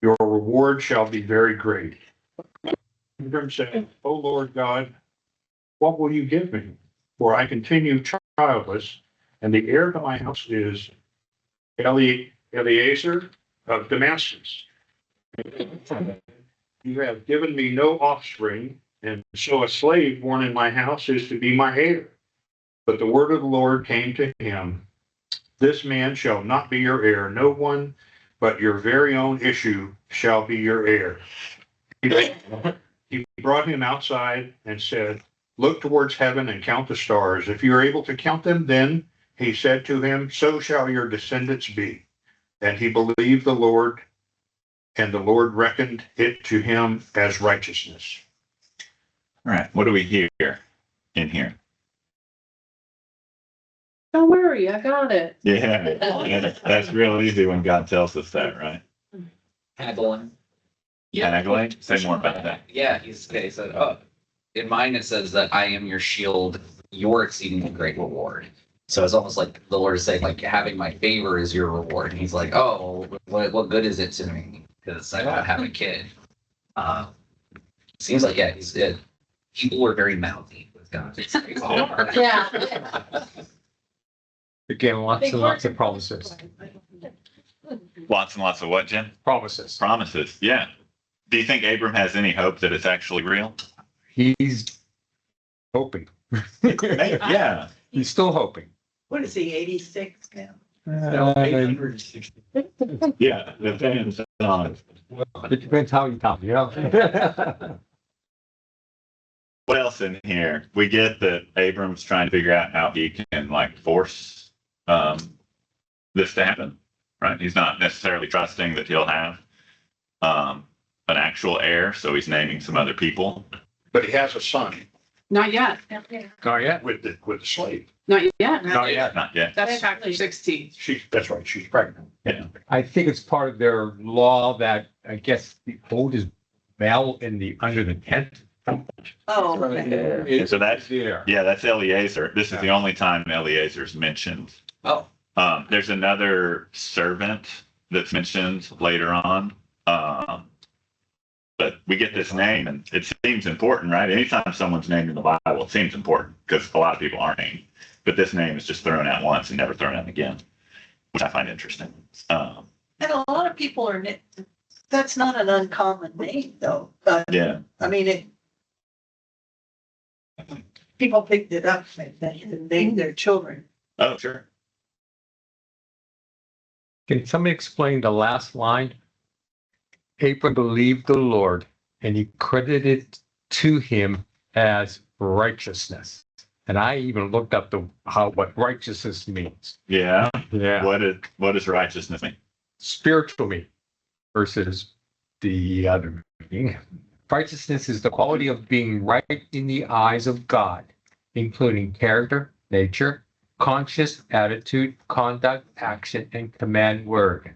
Your reward shall be very great. Abram said, O Lord God, what will you give me? For I continue childless, and the heir to my house is Eliezer of Damascus. You have given me no offspring, and so a slave born in my house is to be my heir. But the word of the Lord came to him, this man shall not be your heir, no one but your very own issue shall be your heir. He brought him outside and said, look towards heaven and count the stars. If you are able to count them, then he said to him, so shall your descendants be. And he believed the Lord, and the Lord reckoned it to him as righteousness. All right. What do we hear in here? Don't worry, I got it. Yeah, that's real easy when God tells us that, right? Haggling. Haggling? Say more about that. Yeah, he said, oh, in mine it says that I am your shield, your exceedingly great reward. So it's almost like the Lord is saying, like, having my favor is your reward. And he's like, oh, what good is it to me? Because I don't have a kid. Seems like, yeah, he's good. People are very mouthy with God. Yeah. Again, lots and lots of promises. Lots and lots of what, Jim? Promises. Promises, yeah. Do you think Abram has any hope that it's actually real? He's hoping. Yeah. He's still hoping. What is he, 86 now? Uh, 860. Yeah, depends on. It depends how you count, you know? What else in here? We get that Abram's trying to figure out how he can like force this to happen, right? He's not necessarily trusting that he'll have an actual heir, so he's naming some other people. But he has a son Not yet. Not yet. with the slave. Not yet. Not yet. Not yet. That's chapter 16. That's right, she's pregnant. I think it's part of their law that I guess the oldest male under the tent. Oh, okay. So that's, there. yeah, that's Eliezer. This is the only time Eliezer's mentioned. Oh, There's another servant that's mentioned later on. But we get this name and it seems important, right? Anytime someone's named in the Bible, it seems important because a lot of people aren't named. But this name is just thrown out once and never thrown out again, which I find interesting. And a lot of people are, that's not an uncommon name though, but Yeah. I mean, people picked it up and named their children. Oh, sure. Can somebody explain the last line? Abram believed the Lord and he credited to him as righteousness. And I even looked up what righteousness means. Yeah. Yeah. What does righteousness mean? Spiritual meaning versus the other meaning. Righteousness is the quality of being right in the eyes of God, including character, nature, conscious attitude, conduct, action, and command word.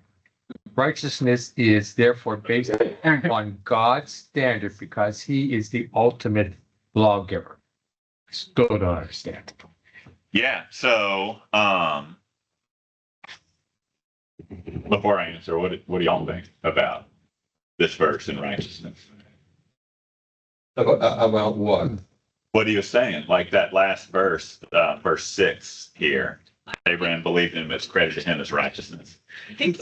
Righteousness is therefore based on God's standard because he is the ultimate lawgiver. Still don't understand. Yeah. So, before I answer, what do y'all think about this verse in righteousness? About what? What he was saying, like that last verse, verse 6 here. Abraham believed him, it's credited him as righteousness. I think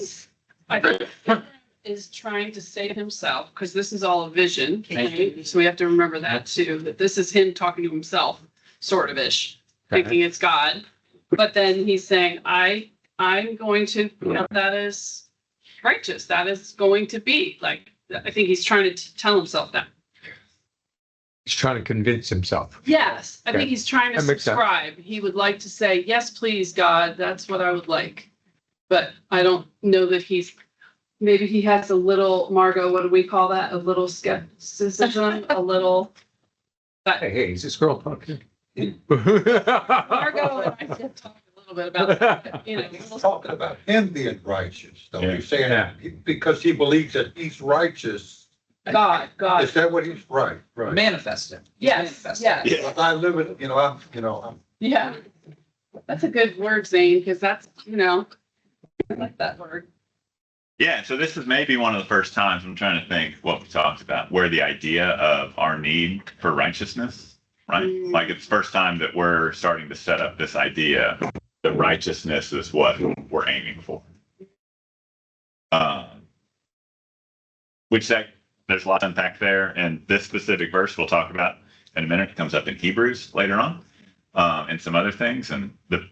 is trying to save himself because this is all a vision. Right? So we have to remember that too, that this is him talking to himself, sort of ish, thinking it's God. But then he's saying, I'm going to count that as righteous. That is going to be like, I think he's trying to tell himself that. He's trying to convince himself. Yes, I Okay. think he's trying to That makes sense. subscribe. He would like to say, yes, please, God, that's what I would like. But I don't know that maybe he has a little, Margot, what do we call that? A little skepticism, a little. Hey, is this girl talking? Margot and I did talk a little bit about that, you know. He's talking about him being righteous, though. Yeah. He's saying Yeah. because he believes that he's righteous. God. Is that what he's right? Right. manifest it. Yes, Manifest it. yes. Yeah. I live it, I'm. Yeah. That's a good word, Zane, because that's, I like that word. Yeah, so this is maybe one of the first times I'm trying to think what we talked about, where the idea of our need for righteousness, right? Like it's the first time that we're starting to set up this idea that righteousness is what we're aiming for. Which there's a lot to unpack there, and this specific verse we'll talk about in a minute. It comes up in Hebrews later on, and some other things, and the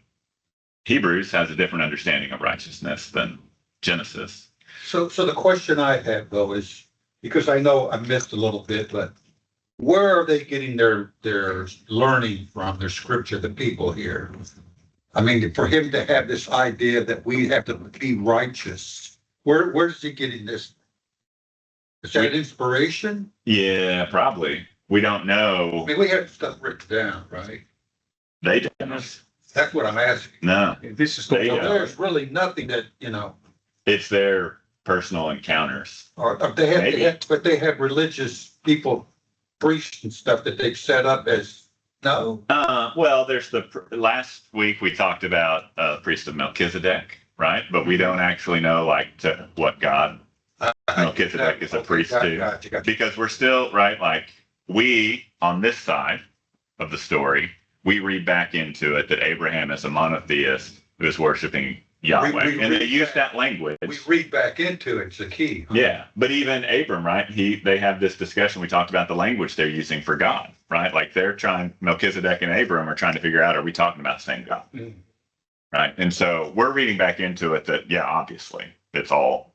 Hebrews has a different understanding of righteousness than Genesis. So the question I have though is, because I know I missed a little bit, but where are they getting their learning from, their scripture, the people here? I mean, for him to have this idea that we have to be righteous, where's he getting this? Is that inspiration? Yeah, probably. We don't I know. mean, we have stuff written down, right? They didn't. That's what I'm asking. No, This is They, So uh, there's really nothing that, it's their personal encounters. or Maybe. but they have religious people, priests and stuff that they've set up as, no? Well, there's last week we talked about priest of Melchizedek, right? But we don't actually know like to what God Melchizedek is a priest too. Gotcha. Because we're still right, like we on this side of the story, we read back into it that Abraham is a monotheist who is worshiping Yahweh, We and they read use back- that language. We read back into it, it's the key. Yeah, but even Abram, right? They have this discussion. We talked about the language they're using for God, right? Like Melchizedek and Abram are trying to figure out, are we talking about the same God? Mm. Right. And so we're reading back into it that, yeah, obviously it's all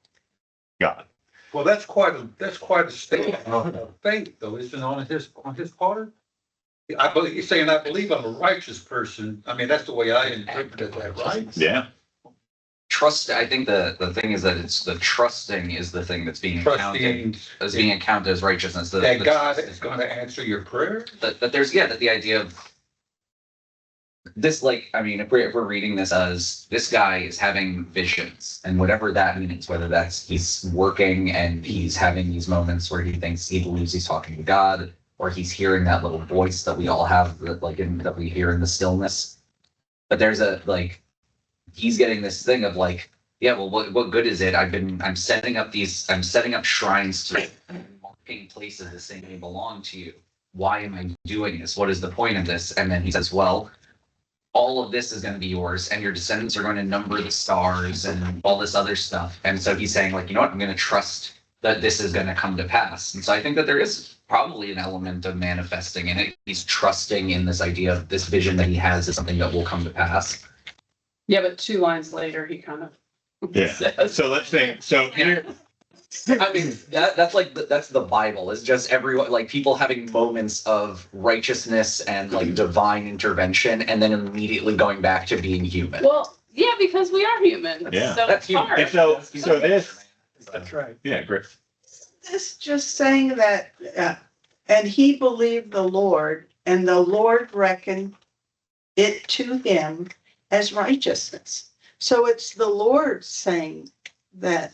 God. Well, that's quite a statement of faith, though, isn't it, on his part? I believe, he's saying, I believe I'm a righteous person. I mean, that's the way I interpreted that, right? Yeah. Trust, I think the thing is that it's the trusting is the thing that's being counted, Trusting as righteousness. that God is going to answer your prayer. That there's, that the idea of this, like, I mean, if we're reading this as this guy is having visions and whatever that means, whether that's he's working and he's having these moments where he believes he's talking to God, or he's hearing that little voice that we all have, that we hear in the stillness. But there's he's getting this thing of like, yeah, well, what good is it? I'm setting up shrines to marking places that say they belong to you. Why am I doing this? What is the point of this? And then he says, well, all of this is going to be yours, and your descendants are going to number the stars and all this other stuff. And so he's saying, like, you know what? I'm going to trust that this is going to come to pass. And so I think that there is probably an element of manifesting in it. He's trusting in this idea of this vision that he has is something that will come to pass. Yeah, but 2 lines later, he kind of Yeah. says, So let's think. So here, I mean, that's the Bible. It's just everyone, like, people having moments of righteousness and like divine intervention, and then immediately going back to being human. well, yeah, because we are human. Yeah. So That's it's hard. and so this, That's right. yeah, great. This just saying that, and he believed the Lord, and the Lord reckoned it to him as righteousness. So it's the Lord saying that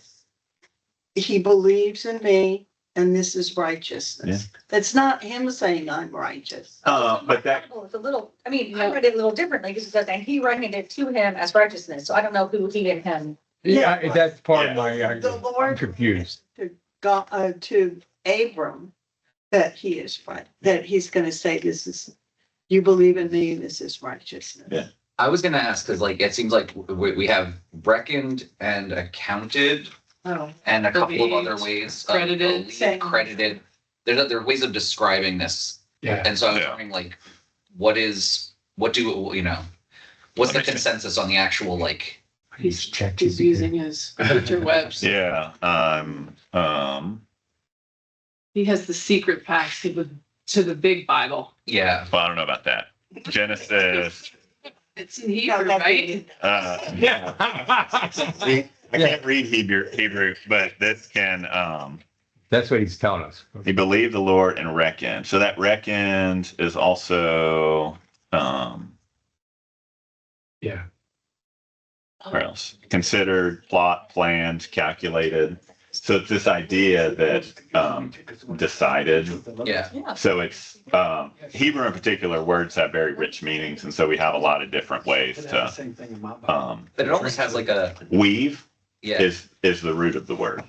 he believes in me, and this is righteousness. It's not him saying I'm righteous. But that, It's a little, I mean, I read it a little differently because it says, and he reckoned it to him as righteousness. So I don't know who he and him. Yeah, that's part Yeah. of my The argument. I'm Lord confused. to God, to Abram, that he is right, that he's going to say, this is, you believe in me, this is righteousness. Yeah. I was gonna ask because, like, it seems like we have reckoned and accounted Oh, and a couple of Believed, other ways. credited. Believed, credited. There are ways of describing this. Yeah. And so I was Yeah. wondering, like, what's the consensus on the actual, like, He's checked He's using his interwebs. yeah. He has the secret pass to the big Bible. yeah. Well, I don't know about that. Genesis. It's in Hebrew, right? Yeah. I can't read Hebrew, but this can. That's what he's telling us. He believed the Lord and reckoned. So that reckoned is also. Yeah. Where else? Considered, plot, planned, calculated. So it's this idea that decided. Yeah. Yeah. So it's Hebrew in particular, words have very rich meanings, and so we have a lot of different ways to But it almost has like a weave Yeah. is the root of the word.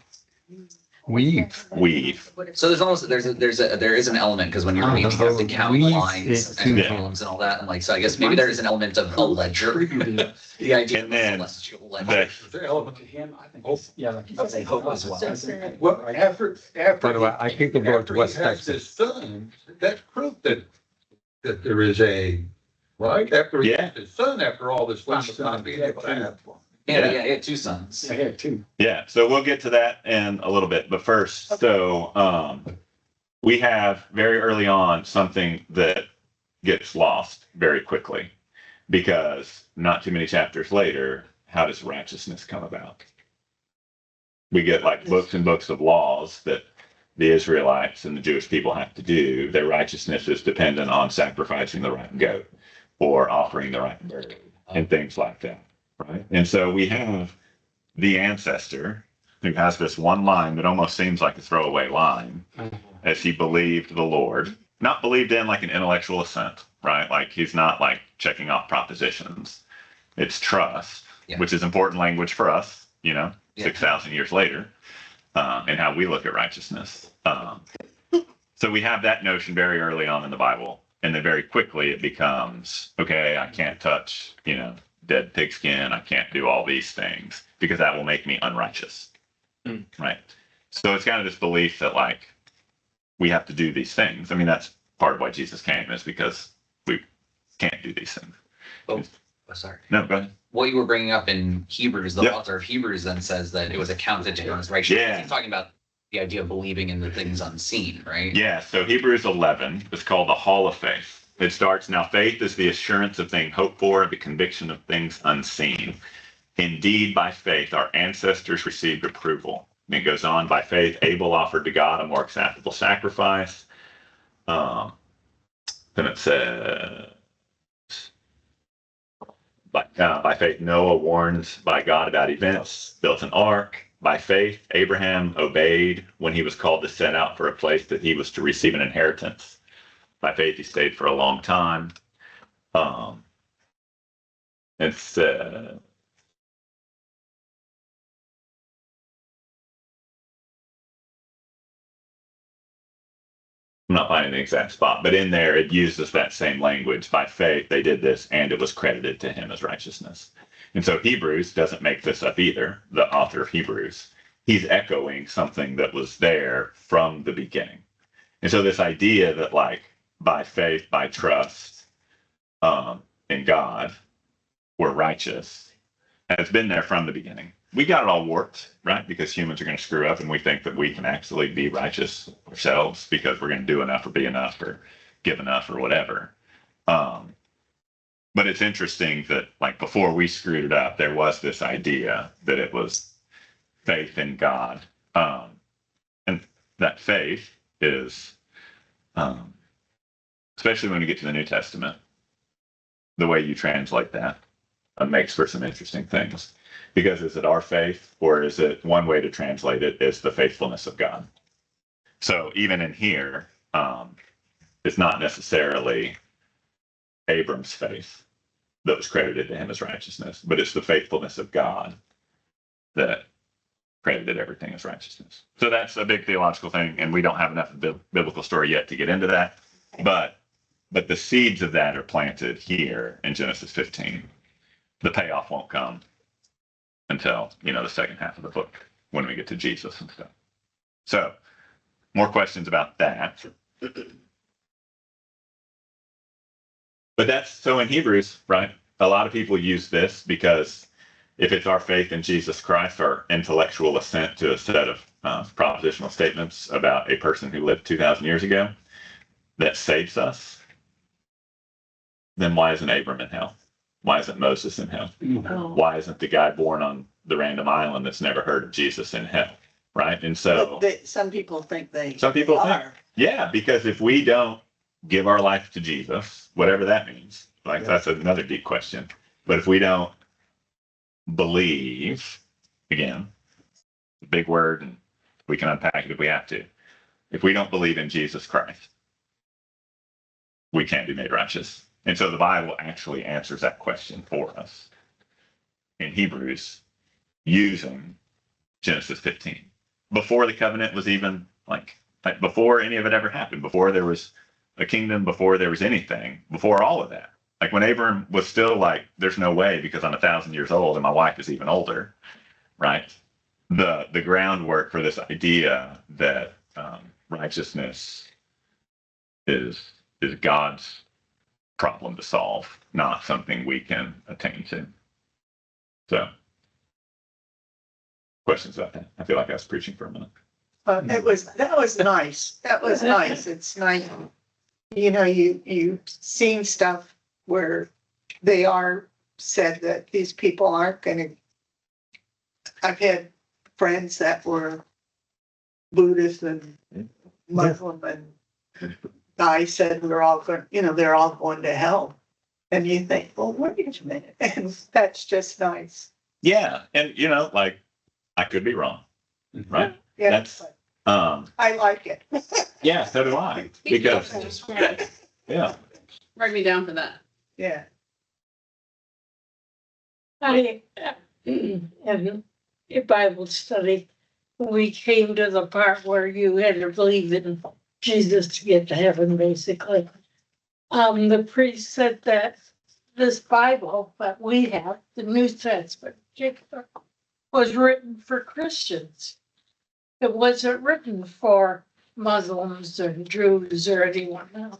Weave. Weave. So there's almost there is an element because when you're reading, you have to count Weave lines it and to- columns and all that. And like, so I guess maybe there is an element of a ledger. The idea And of then a celestial ledger. the, The element to him, I think. Hope. Yeah. I would say hope as well. Well, after. By the way, I think the Lord's after he West has Texas. his son, that's proof that there is a, right? After he has his son, after all this time of not being able to have one. Yeah, he had two sons. I had two. yeah, so we'll get to that in a little bit. But first, so we have very early on something that gets lost very quickly because not too many chapters later, how does righteousness come about? We get like books and books of laws that the Israelites and the Jewish people have to do. Their righteousness is dependent on sacrificing the right goat or offering the right bird and things like that, right? And so we have the ancestor who has this one line that almost seems like a throwaway line as he believed the Lord, not believed in like an intellectual assent, right? Like he's not like checking off propositions. It's trust, Yeah. which is important language for us, you know, Yeah. 6,000 years later, and how we look at righteousness. So we have that notion very early on in the Bible, and then very quickly it becomes, okay, I can't touch, you know, dead pigskin. I can't do all these things because that will make me unrighteous, right? So it's kind of this belief that like we have to do these things. I mean, that's part of why Jesus came is because we can't do these things. Oh, sorry. No, go ahead. What you were bringing up in Hebrews, the Yep. author of Hebrews then says that it was accounted to him as righteousness. Yeah. He's talking about the idea of believing in the things unseen, right? Yeah, so Hebrews 11 is called the Hall of Faith. It starts, now faith is the assurance of things hoped for, the conviction of things unseen. Indeed, by faith, our ancestors received approval. And it goes on, by faith, Abel offered to God a more acceptable sacrifice. Then it says, by faith, Noah warned by God about events, built an ark. By faith, Abraham obeyed when he was called to set out for a place that he was to receive an inheritance. By faith, he stayed for a long time. It's I'm not finding the exact spot, but in there it uses that same language. By faith, they did this, and it was credited to him as righteousness. And so Hebrews doesn't make this up either. The author of Hebrews, he's echoing something that was there from the beginning. And so this idea that like by faith, by trust in God, we're righteous, has been there from the beginning. We got it all warped, right? Because humans are going to screw up and we think that we can actually be righteous ourselves because we're going to do enough or be enough or give enough or whatever. But it's interesting that like before we screwed it up, there was this idea that it was faith in God. And that faith is, especially when we get to the New Testament, the way you translate that makes for some interesting things. Because is it our faith, or is it one way to translate it is the faithfulness of God? So even in here, it's not necessarily Abram's faith that was credited to him as righteousness, but it's the faithfulness of God that credited everything as righteousness. So that's a big theological thing, and we don't have enough biblical story yet to get into that. But the seeds of that are planted here in Genesis 15. The payoff won't come until, you know, the second half of the book when we get to Jesus and stuff. So more questions about that. But that's so in Hebrews, right? A lot of people use this because if it's our faith in Jesus Christ, our intellectual assent to a set of propositional statements about a person who lived 2,000 years ago that saves us, then why isn't Abram in hell? Why isn't Moses in hell? Oh. Why isn't the guy born on the random island that's never heard of Jesus in hell? Right? And so, Some people think they. Some people they think. are. yeah, because if we don't give our life to Jesus, whatever that means, like that's another deep question. But if we don't believe, again, big word, and we can unpack it if we have to. If we don't believe in Jesus Christ, we can't be made righteous. And so the Bible actually answers that question for us. In Hebrews, using Genesis 15 before the covenant was even like before any of it ever happened, before there was a kingdom, before there was anything, before all of that. Like when Abram was still like, there's no way because I'm 1,000 years old and my wife is even older, right? The groundwork for this idea that righteousness is God's problem to solve, not something we can attain to. So, questions about that? I feel like I was preaching for a minute. That was nice. That was nice. It's nice. You know, you've seen stuff where they are said that these people aren't gonna. I've had friends that were Buddhist and Muslim, and I said we're all going, you know, they're all going to hell. And you think, well, wait a minute. And that's just nice. Yeah, and you know, like I could be wrong, right? Yeah, That's I like it. yeah, so do I. Because yeah. Write me down for that. Yeah. I, in a Bible study, we came to the part where you had to believe in Jesus to get to heaven, basically. The priest said that this Bible that we have, the New Testament, was written for Christians. It wasn't written for Muslims or Jews or anyone else.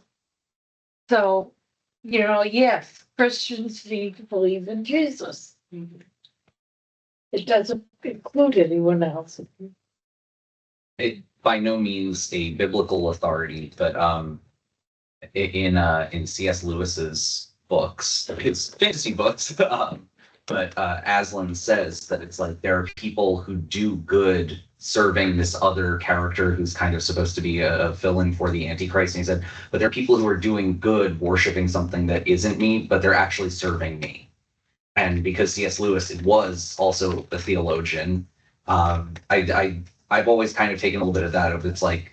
So, you know, yes, Christians need to believe in Jesus. It doesn't include anyone else. It by no means a biblical authority, but in C.S. Lewis's books, his fantasy books, but Aslan says that it's like there are people who do good serving this other character who's kind of supposed to be a fill-in for the Antichrist. And he said, but there are people who are doing good, worshiping something that isn't me, but they're actually serving me. And because C.S. Lewis was also a theologian, I've always kind of taken a little bit of that. Of it's like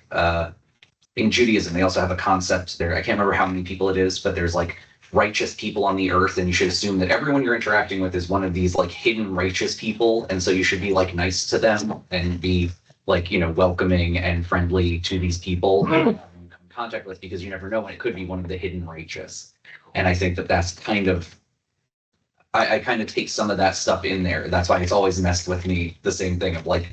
in Judaism, they also have a concept there. I can't remember how many people it is, but there's like righteous people on the earth, and you should assume that everyone you're interacting with is one of these like hidden righteous people, and so you should be like nice to them and be like, you know, welcoming and friendly to these people you come in contact with, because you never know when it could be one of the hidden righteous. And I think that that's kind of I kind of take some of that stuff in there. That's why it's always messed with me, the same thing of like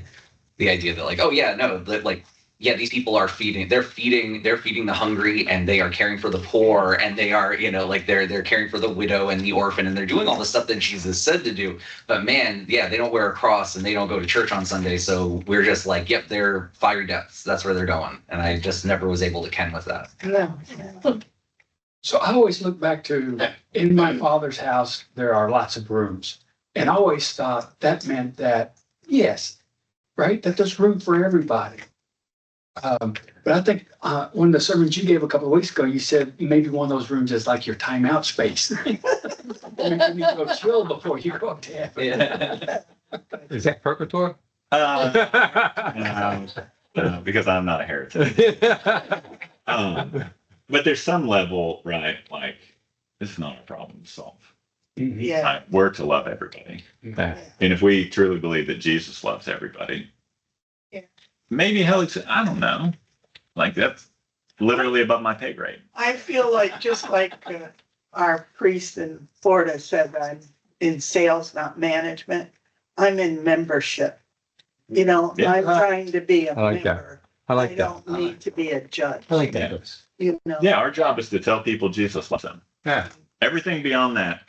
the idea that like, oh yeah, no, that like, yeah, these people are they're feeding the hungry, and they are caring for the poor, and they are, you know, like they're caring for the widow and the orphan, and they're doing all the stuff that Jesus said to do. But man, yeah, they don't wear a cross and they don't go to church on Sunday. So we're just like, yep, they're fiery depths. That's where they're going. And I just never was able to ken with that. No. So I always look back to, in my father's house, there are lots of rooms. And I always thought that meant that, yes, right, that there's room for everybody. But I think one of the sermons you gave a couple of weeks ago, you said maybe one of those rooms is like your timeout space. You go chill before you go up to heaven. Yeah. Is that purgatory? No, because I'm not a heretic. But there's some level, right? Like, this is not a problem to solve. Yeah. Right? We're to love everybody. Okay. And if we truly believe that Jesus loves everybody, Yeah. maybe hell, I don't know. Like, that's literally above my pay grade. I feel like, just like our priest in Florida said, I'm in sales, not management. I'm in membership. You know, Yeah. I'm trying to be a I like that. member. I I like that. don't need to be a judge, I like that. you know? Yeah, our job is to tell people Jesus loves them. Yeah. Everything beyond that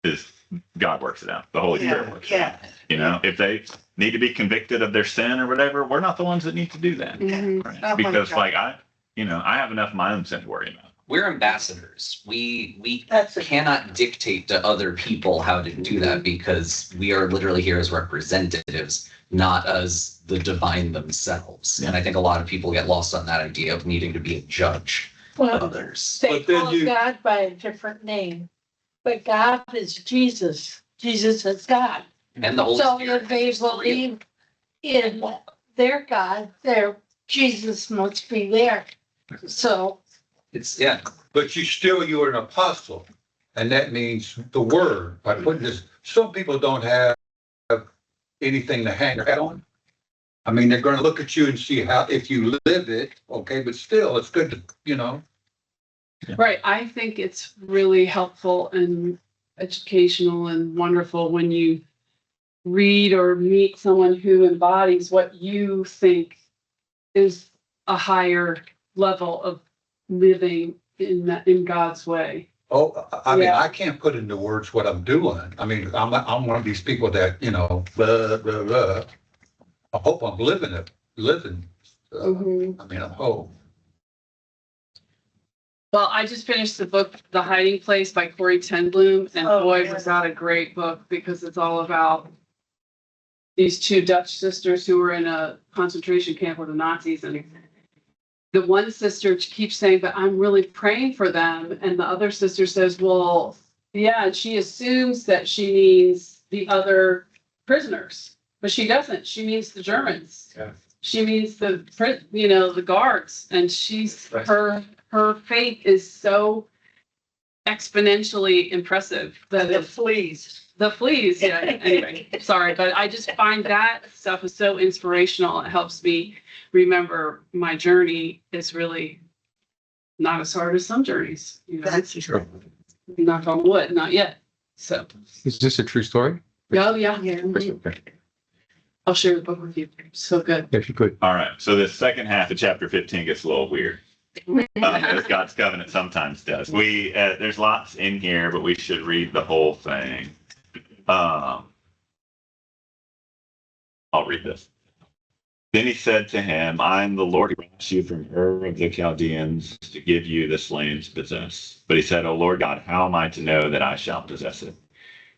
is God works it out. The Holy Spirit Yeah, works it out. yeah. You know, if they need to be convicted of their sin or whatever, we're not the ones that need to do that. Mhm. Right? Oh my Because God. like I have enough of my own sin to worry about. We're ambassadors. We That's a, cannot dictate to other people how to do that, because we are literally here as representatives, not as the divine themselves. And I think a lot of people get lost on that idea of needing to be a judge of Well, others. they But then call you- God by a different name, but God is Jesus. Jesus is God. And the Holy So Spirit. if they believe in their God, their Jesus must be there. So It's, yeah, But you're an apostle, and that means the word. By putting this, some people don't have anything to hang your hat on. I mean, they're gonna look at you and see how, if you live it, okay, but still, it's good to, Right. I think it's really helpful and educational and wonderful when you read or meet someone who embodies what you think is a higher level of living in God's way. oh, I mean, Yeah. I can't put into words what I'm doing. I mean, I'm one of these people that, blah, blah, blah. I hope I'm living. Mhm. I mean, I hope. Well, I just finished the book, The Hiding Place by Corrie ten Boom, and Oh, boy, yeah. was that a great book because it's all about these two Dutch sisters who were in a concentration camp with the Nazis. And the one sister keeps saying, but I'm really praying for them. And the other sister says, well, yeah, and she assumes that she means the other prisoners, but she doesn't. She means the Germans. Yeah. She means the guards. And her faith is so exponentially impressive that The fleas. the fleas, yeah, anyway, sorry, but I just find that stuff is so inspirational. It helps me remember my journey is really not as hard as some journeys, That's Sure. knock on wood, not yet. So, Is this a true story? oh, yeah, Yeah. Okay. I'll share the book with you. So good. If you could. All right. So the second half of chapter 15 gets a little weird. As God's covenant sometimes does. There's lots in here, but we should read the whole thing. I'll read this. Then he said to him, I am the Lord who brought you from Ur of the Chaldeans to give you this land to possess. But he said, O Lord God, how am I to know that I shall possess it?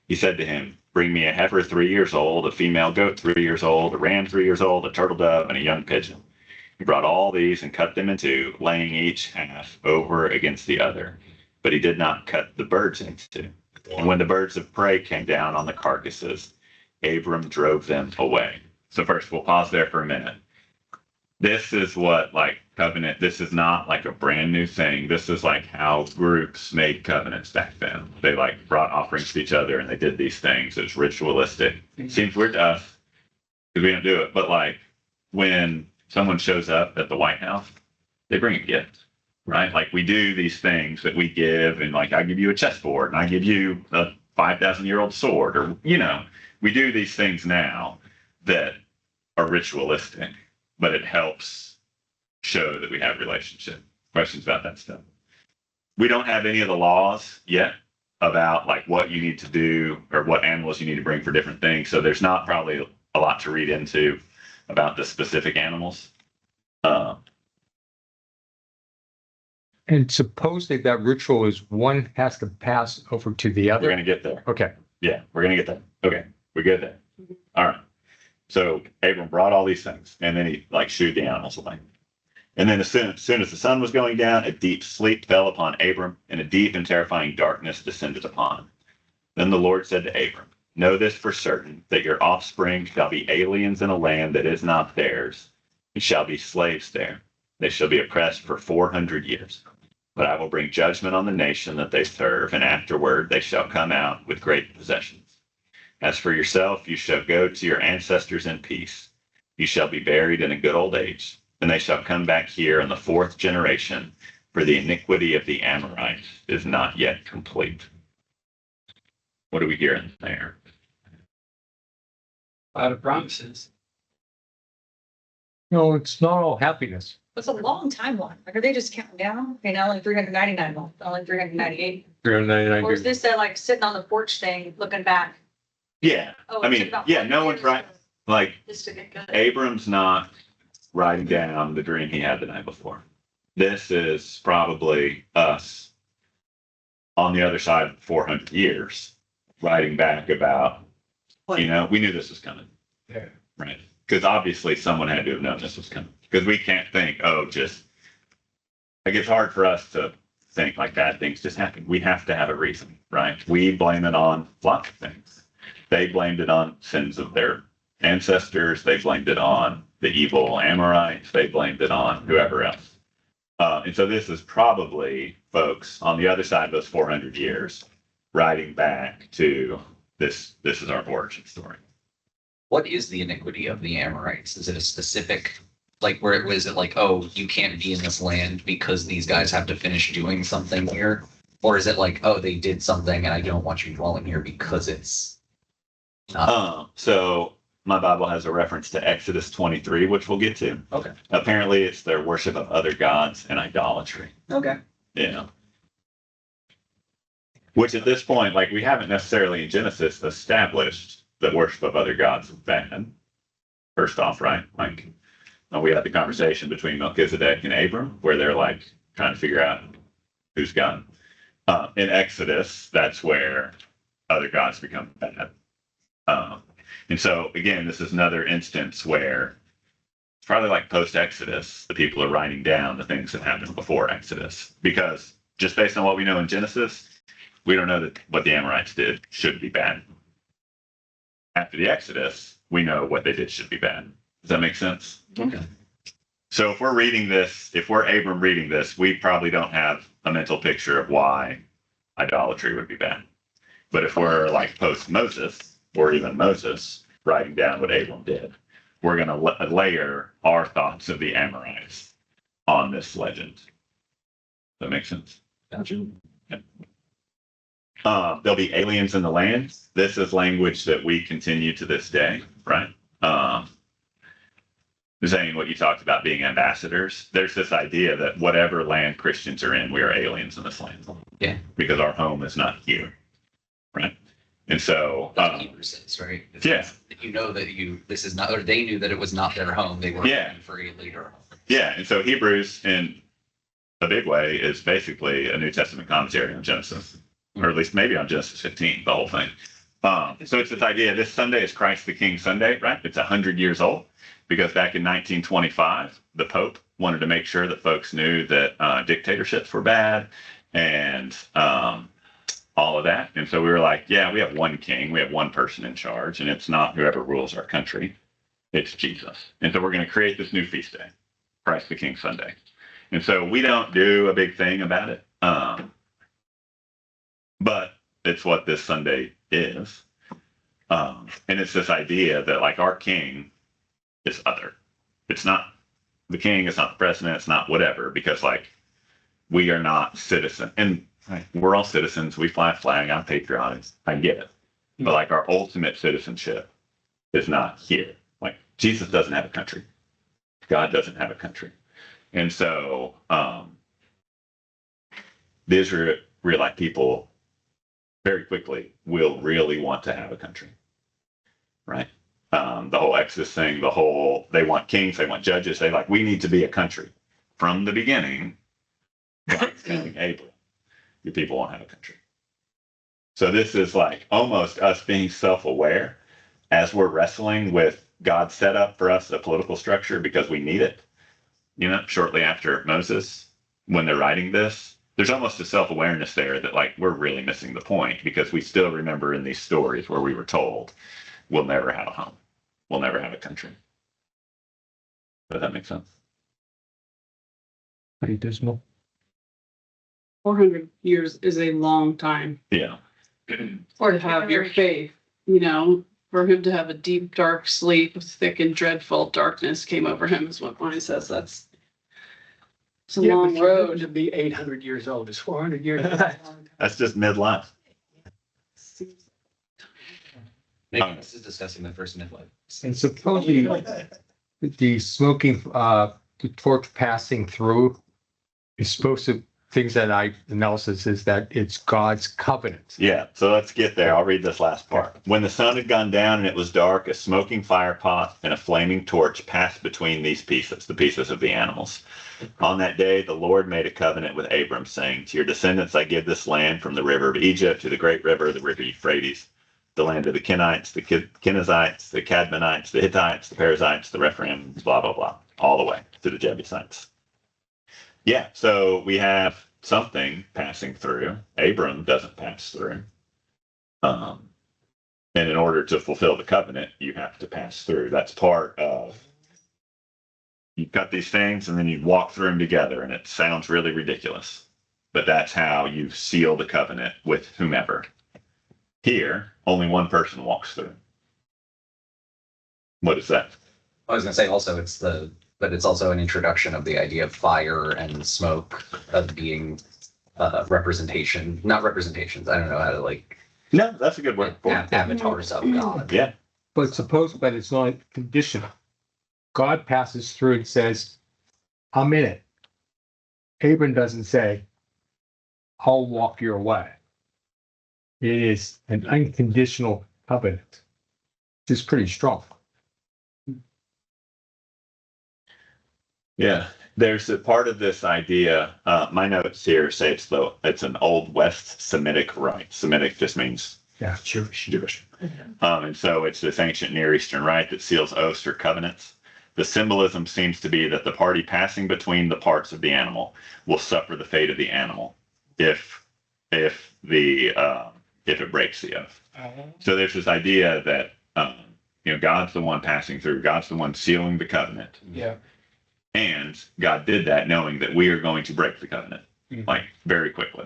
He said to him, bring me a heifer 3 years old, a female goat 3 years old, a ram 3 years old, a turtle dove, and a young pigeon. He brought all these and cut them in two, laying each half over against the other. But he did not cut the birds in two. And when the birds of prey came down on the carcasses, Abram drove them away. So first, we'll pause there for a minute. This is what, covenant, this is not like a brand new thing. This is like how groups made covenants back then. They brought offerings to each other and they did these things. It's ritualistic. It seems weird to us because we don't do it. But when someone shows up at the White House, they bring a gift, right? We do these things that we give, and I give you a chessboard and I give you a 5,000-year-old sword, or, we do these things now that are ritualistic, but it helps show that we have relationship. Questions about that stuff? We don't have any of the laws yet about what you need to do or what animals you need to bring for different things. So there's not probably a lot to read into about the specific animals. And supposedly that ritual is one has to pass over to the We're other. going to get there. Okay. Yeah, we're going to get there. Okay, we're good there. All right. So Abram brought all these things, and then he shooed the animals away. And then as soon as the sun was going down, a deep sleep fell upon Abram, and a deep and terrifying darkness descended upon him. Then the Lord said to Abram, know this for certain, that your offspring shall be aliens in a land that is not theirs, and shall be slaves there. They shall be oppressed for 400 years. But I will bring judgment on the nation that they serve, and afterward they shall come out with great possessions. As for yourself, you shall go to your ancestors in peace. You shall be buried in a good old age, and they shall come back here in the 4th generation, for the iniquity of the Amorites is not yet complete. What are we hearing there? A lot of promises. No, it's not all happiness. It's a long timeline. Are they just counting down? Okay, now only 399 months, only 398. 399 Or is this sitting on the porch thing, looking back? Yeah, Oh, I it mean, took about yeah, 400 no one's years right. Just to get good. Abram's not writing down the dream he had the night before. This is probably us on the other side of 400 years, writing back about, we knew this was coming. Yeah. Right. Because obviously someone had to have known this was coming. Because we can't think, it's hard for us to think bad things just happen. We have to have a reason, right? We blame it on lots of things. They blamed it on sins of their ancestors. They blamed it on the evil Amorites. They blamed it on whoever else. And so this is probably folks on the other side of those 400 years writing back to this is our origin story. what is the iniquity of the Amorites? Is it a specific, like, where was it like, oh, you can't be in this land because these guys have to finish doing something here? Or is it like, oh, they did something and I don't want you dwelling here because it's not? So my Bible has a reference to Exodus 23, which we'll get to. Okay. Apparently it's their worship of other gods and idolatry. Okay. Yeah. Which at this point, like, we haven't necessarily in Genesis established that worship of other gods is bad. First off, right? Like, we had the conversation between Melchizedek and Abram where they're like trying to figure out who's God. In Exodus, that's where other gods become bad. And so again, this is another instance where it's probably like post-Exodus, the people are writing down the things that happened before Exodus, because just based on what we know in Genesis, we don't know that what the Amorites did should be bad. After the Exodus, we know what they did should be bad. Does that make sense? Okay. So if we're reading this, if we're Abram reading this, we probably don't have a mental picture of why idolatry would be bad. But if we're like post-Moses, or even Moses writing down what Abram did, we're going to layer our thoughts of the Amorites on this legend. Does that make sense? Gotcha. There'll be aliens in the land. This is language that we continue to this day, right? Saying what you talked about being ambassadors. There's this idea that whatever land Christians are in, we are aliens in this land. Yeah. Because our home is not here, right? And so, That's what Hebrews says, right? Yeah. You know that this is not, or they knew that it was not their home. They were looking for a later home. yeah, and so Hebrews in a big way is basically a New Testament commentary on Genesis, or at least maybe on Genesis 15, the whole thing. So it's this idea, this Sunday is Christ the King Sunday, right? It's 100 years old because back in 1925, the Pope wanted to make sure that folks knew that dictatorships were bad and all of that. And so we were like, yeah, we have one king, we have one person in charge, and it's not whoever rules our country, it's Jesus. And so we're going to create this new feast day, Christ the King Sunday. And so we don't do a big thing about it. But it's what this Sunday is. And it's this idea that like our king is other. It's not the king, it's not the president, it's not whatever, because like we are not citizen. And we're all citizens. We fly a flag. I'm patriotic. I get it. But like our ultimate citizenship is not here. Like Jesus doesn't have a country. God doesn't have a country. And so the Israelite people very quickly will really want to have a country, right? The whole Exodus thing, they want kings, they want judges. We need to be a country. From the beginning, God's telling Abram, your people won't have a country. So this is like almost us being self-aware as we're wrestling with God's set up for us a political structure because we need it. Shortly after Moses, when they're writing this, there's almost a self-awareness there that like we're really missing the point because we still remember in these stories where we were told we'll never have a home, we'll never have a country. Does that make sense? Pretty dismal. 400 years is a long time Yeah. to have your faith, for him to have a deep, dark sleep, thick and dreadful darkness came over him is what mine says. It's a long road. To be 800 years old is 400 years. That's just midlife. Maybe this is discussing the first midlife. And supposedly the smoking, the torch passing through is supposed to, things that analysis is that it's God's covenant. Yeah, so let's get there. I'll read this last part. When the sun had gone down and it was dark, a smoking fire pot and a flaming torch passed between these pieces, the pieces of the animals. On that day, the Lord made a covenant with Abram, saying, to your descendants I give this land from the river of Egypt to the great river, the river Euphrates, the land of the Kenites, the Kenizzites, the Cadmonites, the Hittites, the Perizzites, the Rephaims, blah, blah, blah, all the way to the Jebusites. Yeah, so we have something passing through. Abram doesn't pass through. And in order to fulfill the covenant, you have to pass through. That's part of, you cut these things and then you walk through them together, and it sounds really ridiculous. But that's how you seal the covenant with whomever. Here, only one person walks through. What is that? I was gonna say also but it's also an introduction of the idea of fire and smoke of being not representations. I don't know how to like No, that's a good word for it. avatars of God. Yeah. But it's not conditional. God passes through and says, I'm in it. Abram doesn't say, I'll walk your way. It is an unconditional covenant. It's pretty strong. Yeah. There's a part of this idea. My notes here say it's an Old West Semitic rite. Semitic just means Yeah, Jewish. And so it's this ancient Near Eastern rite that seals oaths or covenants. The symbolism seems to be that the party passing between the parts of the animal will suffer the fate of the animal if it breaks the oath. So there's this idea that God's the one passing through. God's the one sealing the covenant. Yeah. And God did that knowing that we are going to break the covenant, like very quickly.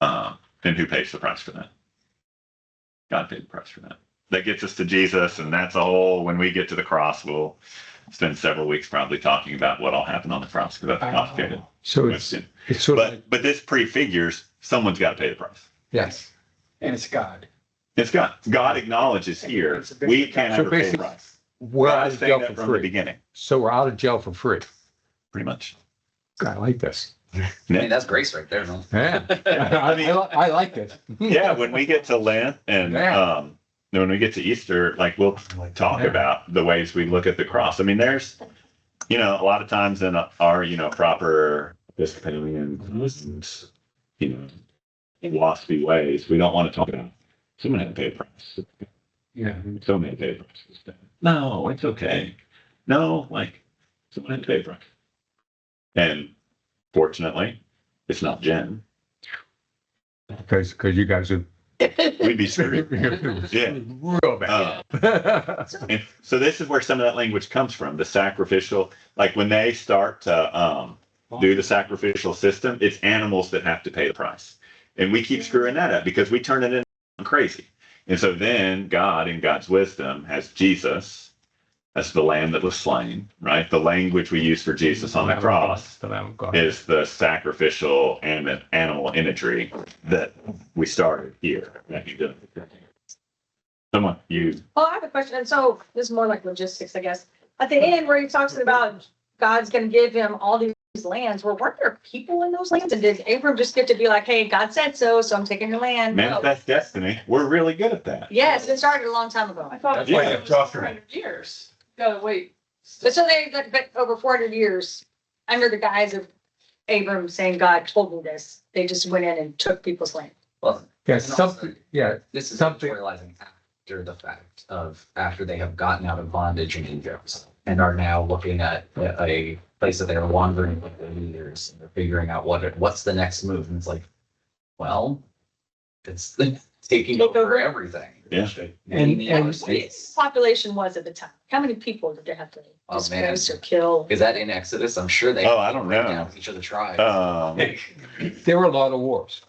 And who pays the price for that? God paid the price for that. That gets us to Jesus, and that's a whole, when we get to the cross, we'll spend several weeks probably talking about what all happened on the cross, because that's complicated. So it's sort of like, But this prefigures someone's got to pay the price. yes. And it's God. It's God. God acknowledges here, we can't So ever pay the basically, price. We're God out is of saying jail that for from the free. beginning, So we're out of jail for free. pretty much. I like this. I mean, that's grace right there, no? Yeah. I like it. Yeah, when we get to Lent and Yeah. when we get to Easter, like we'll talk Yeah. about the ways we look at the cross. I mean, there's, a lot of times in our, proper Episcopalian and, philosophy ways, we don't want to talk about someone had to pay a price. Yeah. Someone had to pay a price. No, it's okay. No, someone had to pay a price. And fortunately, it's not Jen. Because you guys are We'd be screwed. Yeah. real bad. And so this is where some of that language comes from, the sacrificial, like when they start to do the sacrificial system, it's animals that have to pay the price. And we keep screwing that up because we turn it into crazy. And so then God, in God's wisdom, has Jesus as the lamb that was slain, right? The language we use for Jesus on the cross is the sacrificial and animal imagery that we started here. Someone, you. Well, I have a question. And so this is more like logistics, I guess. At the end where he talks about God's going to give him all these lands, weren't there people in those lands? And did Abram just get to be like, hey, God said so I'm taking your land? Manifest destiny. We're really good at that. Yes, it started a long time ago. I thought Yeah. it was 400 years. Gotta wait. But so but over 400 years, under the guise of Abram saying, God told me this, they just went in and took people's land. Well, Yeah, and also, something, yeah, this is something- editorializing after the fact of after they have gotten out of bondage in Egypt and are now looking at a place that they're wandering with their leaders and they're figuring out what's the next move. And it's like, well, it's taking Take over over. everything. Yeah. And- What the population was at the time? How many people did they have to Oh, displace or kill? Is that in Exodus? I'm sure they. Oh, I don't break know. down each of the tribes. there were a lot of wars.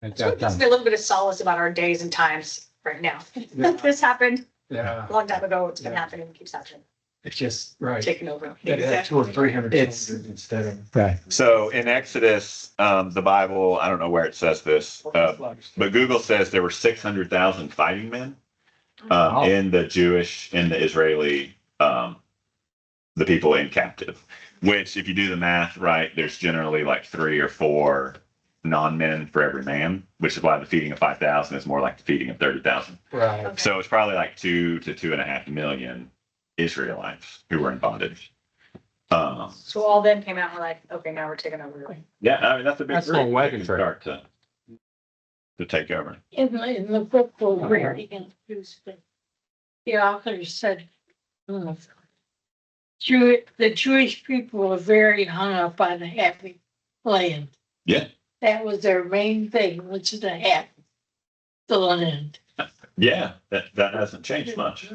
At So that it gives time. me a little bit of solace about our days and times right now. Yeah. This happened Yeah. a long time ago. It's been Yeah. happening, it keeps happening, It's just, right. taking over. That had 200 or 300 It's- soldiers instead of. Right. So in Exodus, the Bible, I don't know where it says this, but Google says there were 600,000 fighting men Wow. in the Israeli, the people in captive, which if you do the math right, there's generally like 3 or 4 non-men for every man, which is why the feeding of 5,000 is more like the feeding of 30,000. Right. Okay. So it's probably like 2 to 2.5 million Israelites who were in bondage. So all them came out and were like, okay, now we're taking over. Yeah, I mean, that's a big That's group. long wagon They can train. start to take over. In the book we're reading, the author said, the Jewish people were very hung up on having land. Yeah. That was their main thing, was to have the land. Yeah, that hasn't changed much.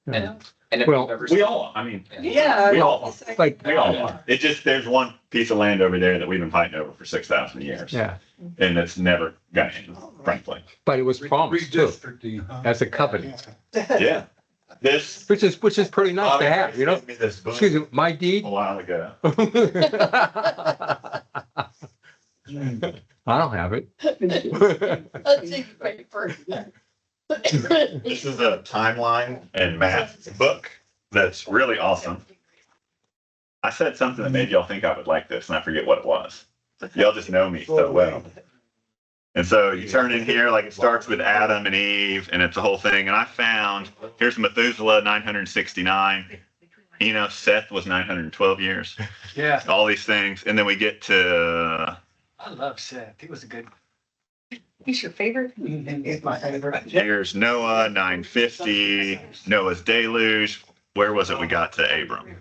And if Well, you've ever We all, I mean, Yeah. we all, it's Like, we all are. It just, there's one piece of land over there that we've been fighting over for 6,000 years. yeah, And it's never got in, frankly. but it was promised too, Redistricting, huh? as a covenant. Yeah. this. Which is pretty nice to have, you know? Gave me this book Excuse me, my deed. a while ago. I don't have it. I'll take the paper. This is a timeline and math book that's really awesome. I said something that made y'all think I would like this, and I forget what it was. Y'all just know me so well. And so you turn in here, like it starts with Adam and Eve, and it's a whole thing. And I found, here's Methuselah, 969. Seth was 912 years. Yeah, All these things. And then we get to, I love Seth. He was a good. He's your favorite? He's my favorite. here's Noah, 950, Noah's deluge. Where was it we got to Abram?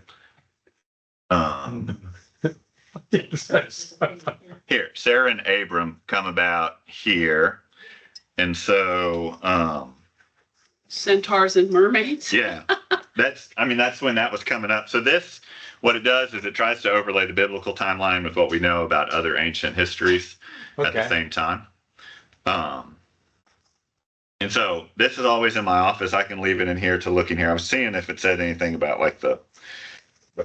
Here, Sarah and Abram come about here. And so, Centaurs and mermaids. yeah, that's when that was coming up. So this, what it does is it tries to overlay the biblical timeline with what we know about other ancient histories at the Okay. same time. And so this is always in my office. I can leave it in here to look in here. I was seeing if it said anything about like the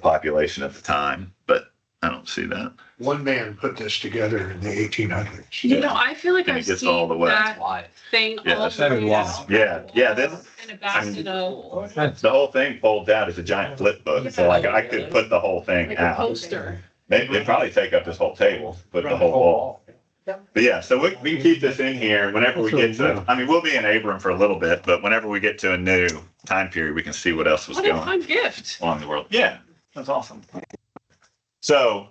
population at the time, but I don't see that. One man put this together in the 1800s. I feel like And I've it gets all the seen way. that Why? thing Yeah, all that's the way very long. out Yeah, this in a basket of, the whole thing folds out as a giant flip book. So like I could put the whole thing like a out. poster. They'd probably take up this whole table, put the whole wall. But yeah, so we can keep this in here whenever we get to, we'll be in Abram for a little bit, but whenever we get to a new time period, we can see what else was What a going fun gift. on in the world. Yeah, that's awesome. So,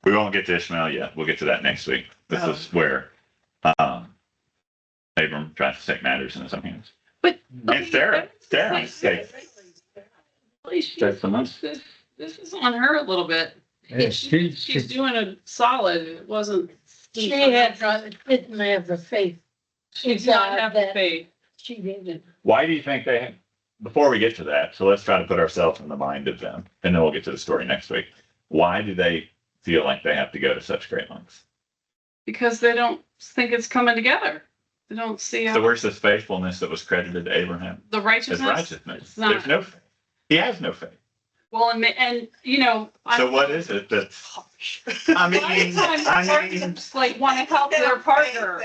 we won't get to Ishmael yet. We'll get to that next week. This is where, Abram tries to take matters in his own hands. But And Sarah takes, This is on her a little bit. Yeah, She's doing a solid. It wasn't. She didn't have the faith. She did not have the that. faith. She didn't. why do you think they, before we get to that, so let's try to put ourselves in the mind of them, and then we'll get to the story next week. Why do they feel like they have to go to such great lengths? Because they don't think it's coming together. They don't see So how where's this faithfulness that was credited to Abraham? the His righteousness. righteousness. It's not. There's no faith. He has no faith. Well, and So what is it that's, A lot of times partners like want to help their partner,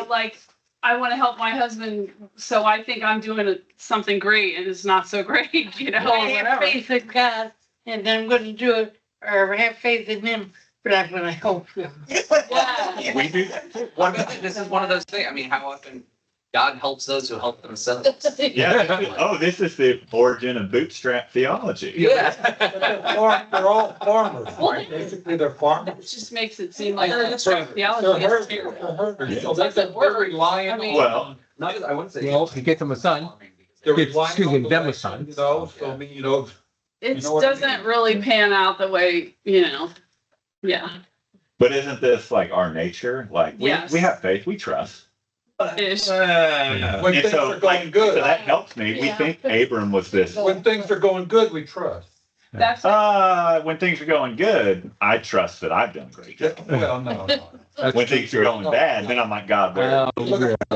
like I want to help my husband, so I think I'm doing something great and it's not so great, I have whatever. faith in God and I'm gonna do it, or have faith in him, but I'm gonna help him. Yeah. we do that too. This is one of those things. I mean, how often God helps those who help themselves? Yeah. This is the origin of bootstrap theology. Yeah. They're all farmers, Well, right? Basically, they're farmers. It just makes it seem like theology So is herders, terrible. they're herders. Yeah. So they're relying I mean- on. Well, Not, I wouldn't say. Well, to get them a son. They're It's relying excuse on me, them a the son. land, so I mean, It know what I doesn't mean? really pan out the way, yeah. but isn't this like our nature? Like Yes. we have faith, we trust. Ish. when And things so, are going so good, that helps me. We Yeah. think Abram was this. when things are going good, we trust. That's When things are going good, I trust that I've done a great job. Well, no. When things are going bad, then I'm like, God, where?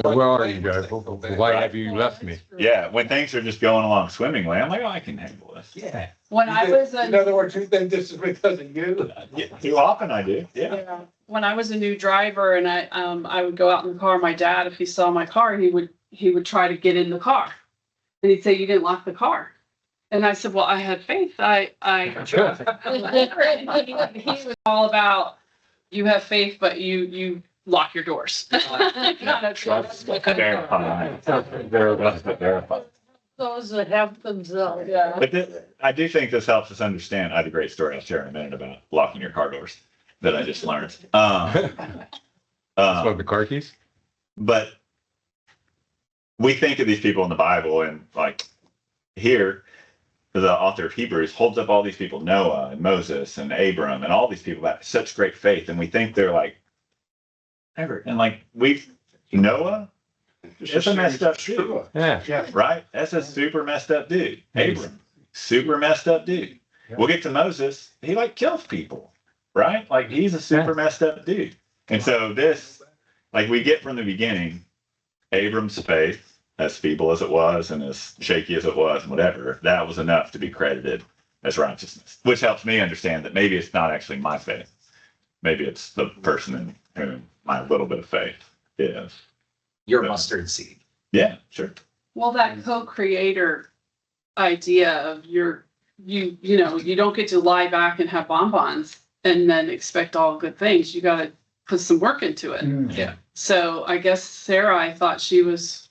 Where are you guys? Why have you left me? Yeah, when things are just going along swimmingly, I'm like, oh, I can handle this. Yeah. when I was In a other words, you think this is because of you? Yeah, too often I do. Yeah. when I was a new driver and I would go out in the car, my dad, if he saw my car, he would try to get in the car. And he'd say, you didn't lock the car. And I said, well, I had faith. I he was all about, you have faith, but you lock your doors. Trust, verify. Verify. Those that help themselves. Yeah. But I do think this helps us understand. I had a great story I'll share in a minute about locking your car doors that I just learned. What, the car keys? But we think of these people in the Bible, and like here, the author of Hebrews holds up all these people, Noah and Moses and Abram and all these people that such great faith, and we think they're like ever. And like Noah, it's a messed up dude, Yeah. right? That's a super messed up dude. Abram, super messed up dude. We'll get to Moses. He like kills people, right? Like he's a super messed up dude. And so this, like we get from the beginning, Abram's faith, as feeble as it was and as shaky as it was and whatever, that was enough to be credited as righteousness, which helps me understand that maybe it's not actually my faith. Maybe it's the person in whom my little bit of faith is. Your mustard seed. Yeah, sure. Well, that co-creator idea of you know, you don't get to lie back and have bonbons and then expect all good things. You got to put some work into it. Yeah. So I guess Sarah, I thought she was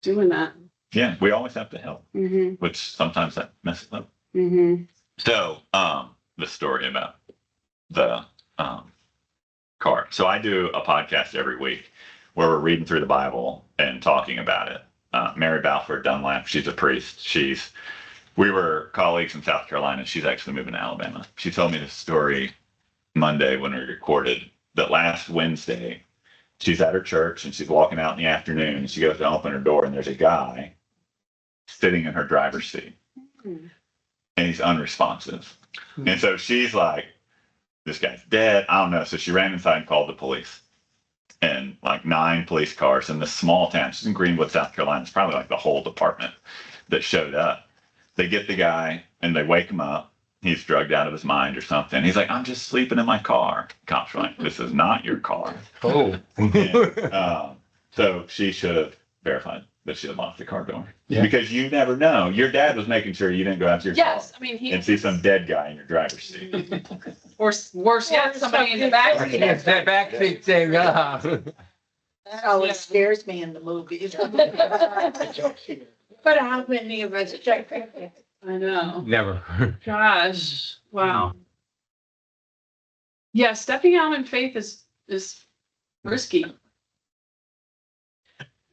doing that. Yeah, we always have to help, Mm-hmm. which sometimes that messes up. Mm-hmm. So, the story about the car. So I do a podcast every week where we're reading through the Bible and talking about it. Mary Balfour Dunlap, she's a priest. We were colleagues in South Carolina. She's actually moving to Alabama. She told me this story Monday when we recorded that last Wednesday, she's at her church and she's walking out in the afternoon and she goes to open her door and there's a guy sitting in her driver's seat. And he's unresponsive. And so she's like, this guy's dead. I don't know. So she ran inside and called the police. And like 9 police cars in this small town. She's in Greenwood, South Carolina. It's probably like the whole department that showed up. They get the guy and they wake him up. He's drugged out of his mind or something. He's like, I'm just sleeping in my car. Cops are like, this is not your car. Oh. And, so she should have verified that she had locked the car door. Yeah. Because you never know. Your dad was making sure you didn't go out to your Yes, car I mean, and see some dead guy in your driver's seat. or worse yet, somebody in the back. It's that backseat thing. That always scares me in the movies. But how many of us check it? I know. Never. Gosh, wow. Yeah, stepping out in faith is risky.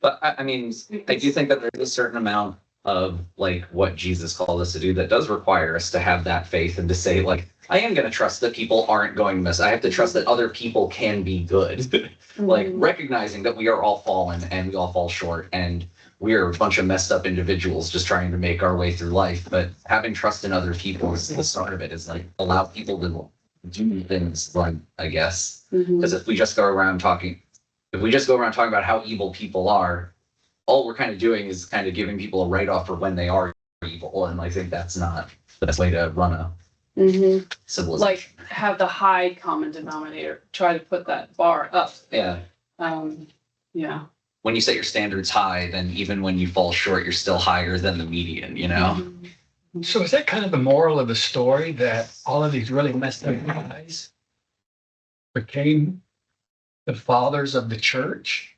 But I mean, I do think that there's a certain amount of like what Jesus called us to do that does require us to have that faith and to say like, I am going to trust that people aren't going to miss. I have to trust that other people can be good. Like recognizing that we are all fallen and we all fall short and we are a bunch of messed up individuals just trying to make our way through life. But having trust in other people is the start of it, is like allow people to do things like, I guess. Mhm. Because if we just go around talking about how evil people are, all we're kind of doing is kind of giving people a write-off for when they are evil. And I think that's not the best way to run a Mhm. civilization. Like have the high common denominator, try to put that bar up. Yeah. Yeah. When you set your standards high, then even when you fall short, you're still higher than the median, you know? Mhm. So is that kind of the moral of the story, that all of these really messed up guys became the fathers of the church?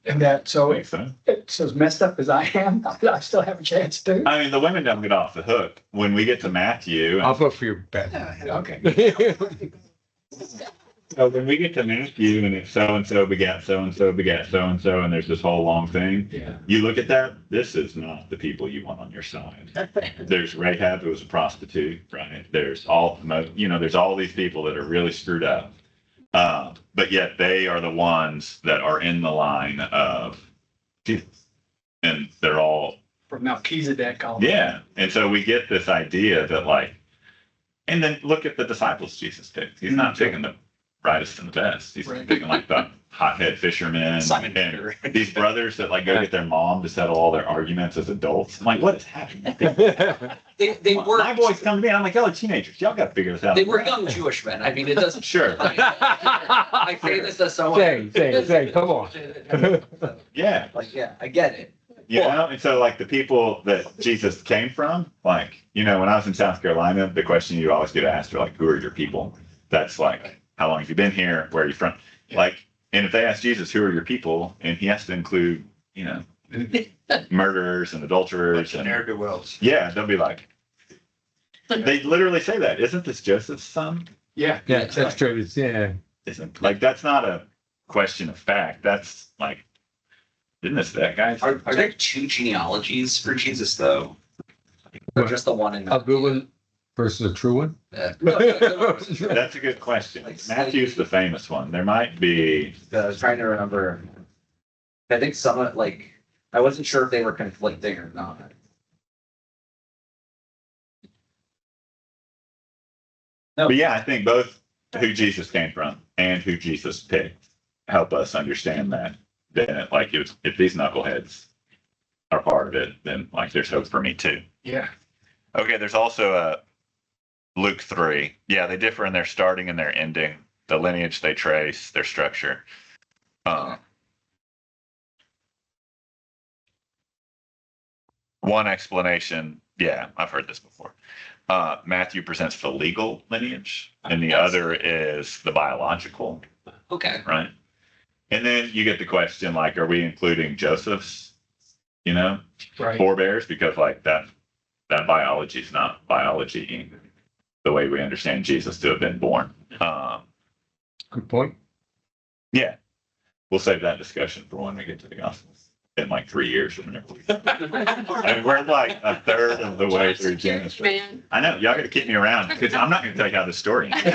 And that, I so think so. it's as messed up as I am, I still have a chance to. I mean, the women don't get off the hook. When we get to Matthew, I'll vote for your bet. Okay. so when we get to Matthew and it's so-and-so begat so-and-so begat so-and-so, and there's this whole long thing, Yeah. you look at that, this is not the people you want on your side. There's Rahab, who was a prostitute, right? There's there's all these people that are really screwed up. But yet they are the ones that are in the line of Jesus. And they're all, From Melchizedek on. yeah. And so we get this idea that like, and then look at the disciples Jesus picked. He's not picking the brightest and the best. He's Right. picking like the hothead fishermen Simon and Peter. these brothers that like go get their mom to settle all their arguments as adults. I'm like, what is happening? They were My boys come to me and I'm like, y'all are teenagers. Y'all got to figure this out. they were young Jewish men. I mean, it doesn't. Sure. I say this as someone. Say, come on. Yeah. Like, yeah, I get it. You know, and so like the people that Jesus came from, like, when I was in South Carolina, the question you always get asked are like, who are your people? That's like, how long have you been here? Where are you from? Like, and if they ask Jesus, who are your people? And he has to include, murderers and adulterers and Ne'er-do-wells. yeah, they'll be like, they literally say that. Isn't this Joseph's son? Yeah. Yeah, that's true. It's, yeah. Isn't like, that's not a question of fact. That's like, isn't this that guy? Are there 2 genealogies for Jesus though? Or just the one in A good one versus a true one? That's a good question. Matthew's the famous one. There might be. I was trying to remember. I think some I wasn't sure if they were conflicting or not. But yeah, I think both who Jesus came from and who Jesus picked help us understand that then like if these knuckleheads are part of it, then like there's hope for me too. Yeah. Okay, there's also Luke 3. Yeah, they differ in their starting and their ending, the lineage they trace, their structure. One explanation, yeah, I've heard this before. Matthew presents the legal lineage, and the other is the biological, Okay. right? And then you get the question, like, are we including Joseph's, Right. forebears? Because like that biology is not biology the way we understand Jesus to have been born. Good point. Yeah, we'll save that discussion for when we get to the Gospels in like 3 years or whenever. And we're like a third of the way through Genesis. Man. I know, y'all got to keep me around because I'm not going to tell you how the story ends.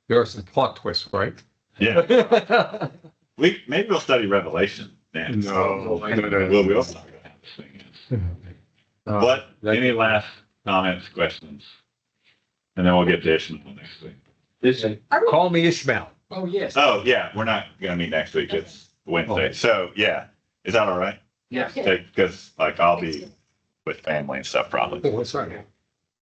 There are some plot twists, right? Yeah, maybe we'll study Revelation next. No. We'll talk about how this thing is. But any last comments, questions? And then we'll get to Ishmael next week. Call me Ishmael. Oh, yes. Oh, yeah, we're not going to meet next week. It's Wednesday. Oh. So, yeah, is that all right? Yeah. Because like I'll be with family and stuff probably. Oh, that's right.